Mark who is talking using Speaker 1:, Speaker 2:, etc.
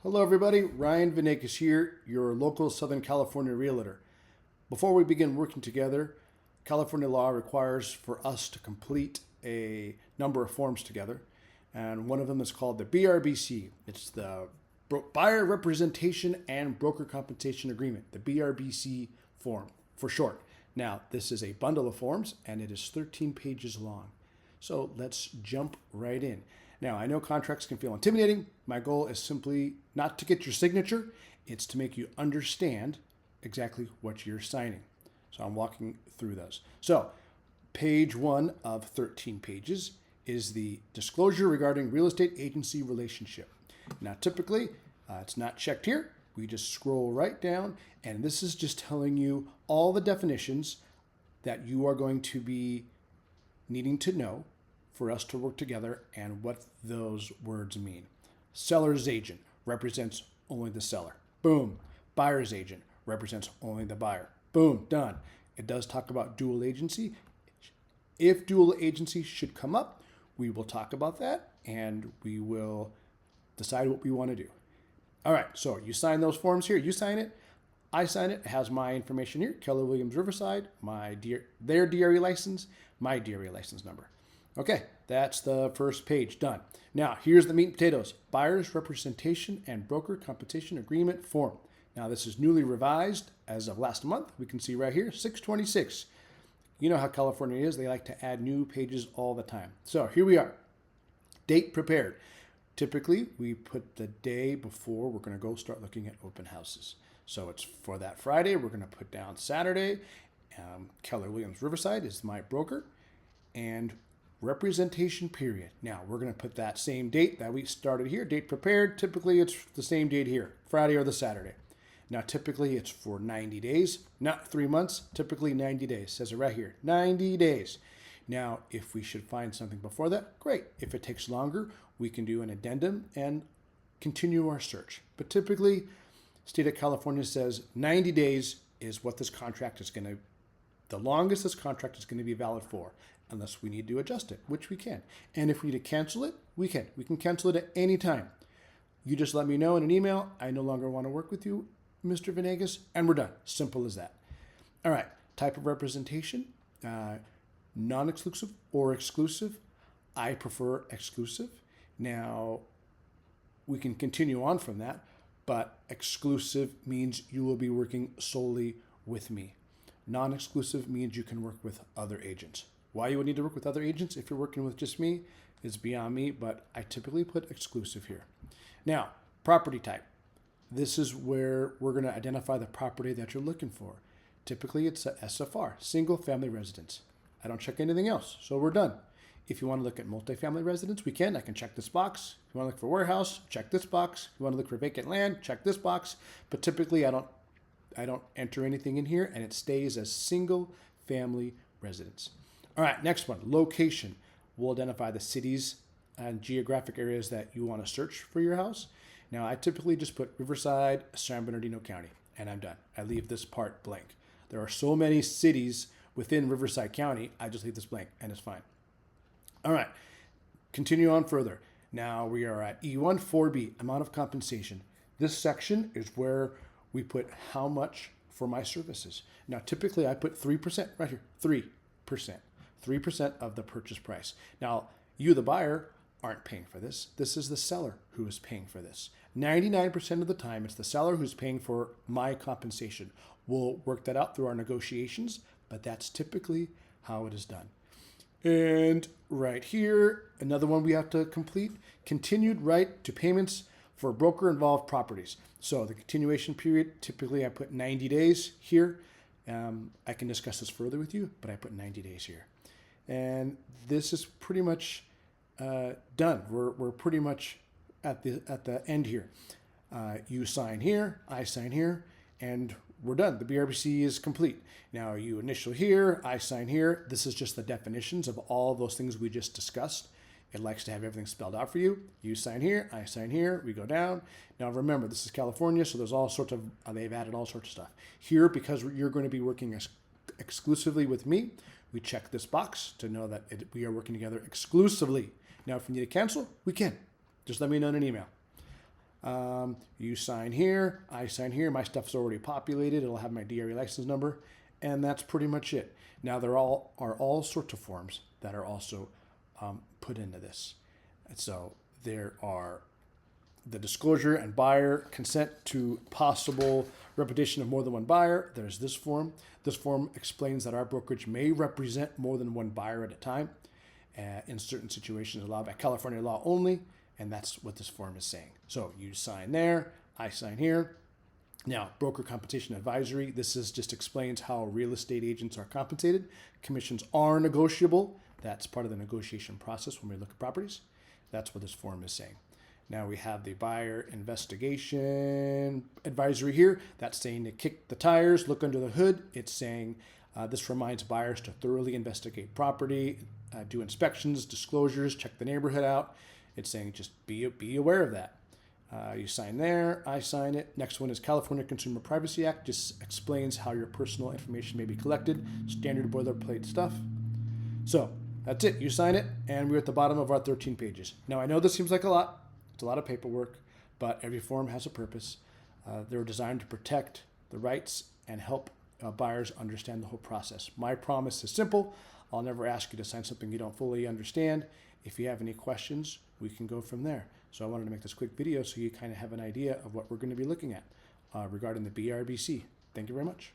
Speaker 1: Hello everybody, Ryan Venegas here, your local Southern California Realtor. Before we begin working together, California law requires for us to complete a number of forms together, and one of them is called the BRBC. It's the Buyer Representation and Broker Compensation Agreement, the BRBC form for short. Now, this is a bundle of forms and it is 13 pages long. So let's jump right in. Now, I know contracts can feel intimidating. My goal is simply not to get your signature, it's to make you understand exactly what you're signing. So I'm walking through those. So page 1 of 13 pages is the disclosure regarding real estate agency relationship. Now, typically, it's not checked here. We just scroll right down, and this is just telling you all the definitions that you are going to be needing to know for us to work together and what those words mean. Seller's agent represents only the seller. Boom. Buyer's agent represents only the buyer. Boom. Done. It does talk about dual agency. If dual agency should come up, we will talk about that and we will decide what we want to do. All right. So you sign those forms here. You sign it. I sign it. It has my information here. Keller Williams Riverside, their DRE license, my DRE license number. Okay, that's the first page done. Now, here's the meat and potatoes. Buyer's Representation and Broker Compensation Agreement form. Now, this is newly revised as of last month. We can see right here, 626. You know how California is. They like to add new pages all the time. So here we are. Date prepared. Typically, we put the day before we're going to go start looking at open houses. So it's for that Friday. We're going to put down Saturday. Keller Williams Riverside is my broker. And representation period. Now, we're going to put that same date that we started here, date prepared. Typically, it's the same date here, Friday or the Saturday. Now, typically, it's for 90 days, not 3 months, typically 90 days. Says it right here, 90 days. Now, if we should find something before that, great. If it takes longer, we can do an addendum and continue our search. But typically, state of California says 90 days is what this contract is going to, the longest this contract is going to be valid for, unless we need to adjust it, which we can. And if we need to cancel it, we can. We can cancel it at any time. You just let me know in an email, I no longer want to work with you, Mr. Venegas, and we're done. Simple as that. All right, type of representation, non-exclusive or exclusive. I prefer exclusive. Now, we can continue on from that, but exclusive means you will be working solely with me. Non-exclusive means you can work with other agents. Why you would need to work with other agents if you're working with just me is beyond me, but I typically put exclusive here. Now, property type. This is where we're going to identify the property that you're looking for. Typically, it's a SFR, single family residence. I don't check anything else, so we're done. If you want to look at multifamily residence, we can. I can check this box. If you want to look for warehouse, check this box. If you want to look for vacant land, check this box. But typically, I don't enter anything in here, and it stays as single family residence. All right, next one, location. We'll identify the cities and geographic areas that you want to search for your house. Now, I typically just put Riverside, San Bernardino County, and I'm done. I leave this part blank. There are so many cities within Riverside County, I just leave this blank, and it's fine. All right, continue on further. Now, we are at E1 4B, amount of compensation. This section is where we put how much for my services. Now, typically, I put 3% right here, 3%. 3% of the purchase price. Now, you, the buyer, aren't paying for this. This is the seller who is paying for this. 99% of the time, it's the seller who's paying for my compensation. We'll work that out through our negotiations, but that's typically how it is done. And right here, another one we have to complete, continued right to payments for broker-involved properties. So the continuation period, typically I put 90 days here. I can discuss this further with you, but I put 90 days here. And this is pretty much done. We're pretty much at the end here. You sign here, I sign here, and we're done. The BRBC is complete. Now you initial here, I sign here. This is just the definitions of all those things we just discussed. It likes to have everything spelled out for you. You sign here, I sign here, we go down. Now remember, this is California, so there's all sorts of, they've added all sorts of stuff. Here, because you're going to be working exclusively with me, we check this box to know that we are working together exclusively. Now, if we need to cancel, we can. Just let me know in an email. You sign here, I sign here. My stuff's already populated. It'll have my DRE license number, and that's pretty much it. Now there are all sorts of forms that are also put into this. And so there are the disclosure and buyer consent to possible repetition of more than one buyer. There's this form. This form explains that our brokerage may represent more than one buyer at a time in certain situations allowed by California law only, and that's what this form is saying. So you sign there, I sign here. Now, broker compensation advisory. This just explains how real estate agents are compensated. Commissions are negotiable. That's part of the negotiation process when we look at properties. That's what this form is saying. Now we have the buyer investigation advisory here. That's saying to kick the tires, look under the hood. It's saying this reminds buyers to thoroughly investigate property, do inspections, disclosures, check the neighborhood out. It's saying just be aware of that. You sign there, I sign it. Next one is California Consumer Privacy Act. Just explains how your personal information may be collected. Standard boilerplate stuff. So that's it. You sign it, and we're at the bottom of our 13 pages. Now I know this seems like a lot. It's a lot of paperwork, but every form has a purpose. They're designed to protect the rights and help buyers understand the whole process. My promise is simple. I'll never ask you to sign something you don't fully understand. If you have any questions, we can go from there. So I wanted to make this quick video so you kind of have an idea of what we're going to be looking at regarding the BRBC. Thank you very much.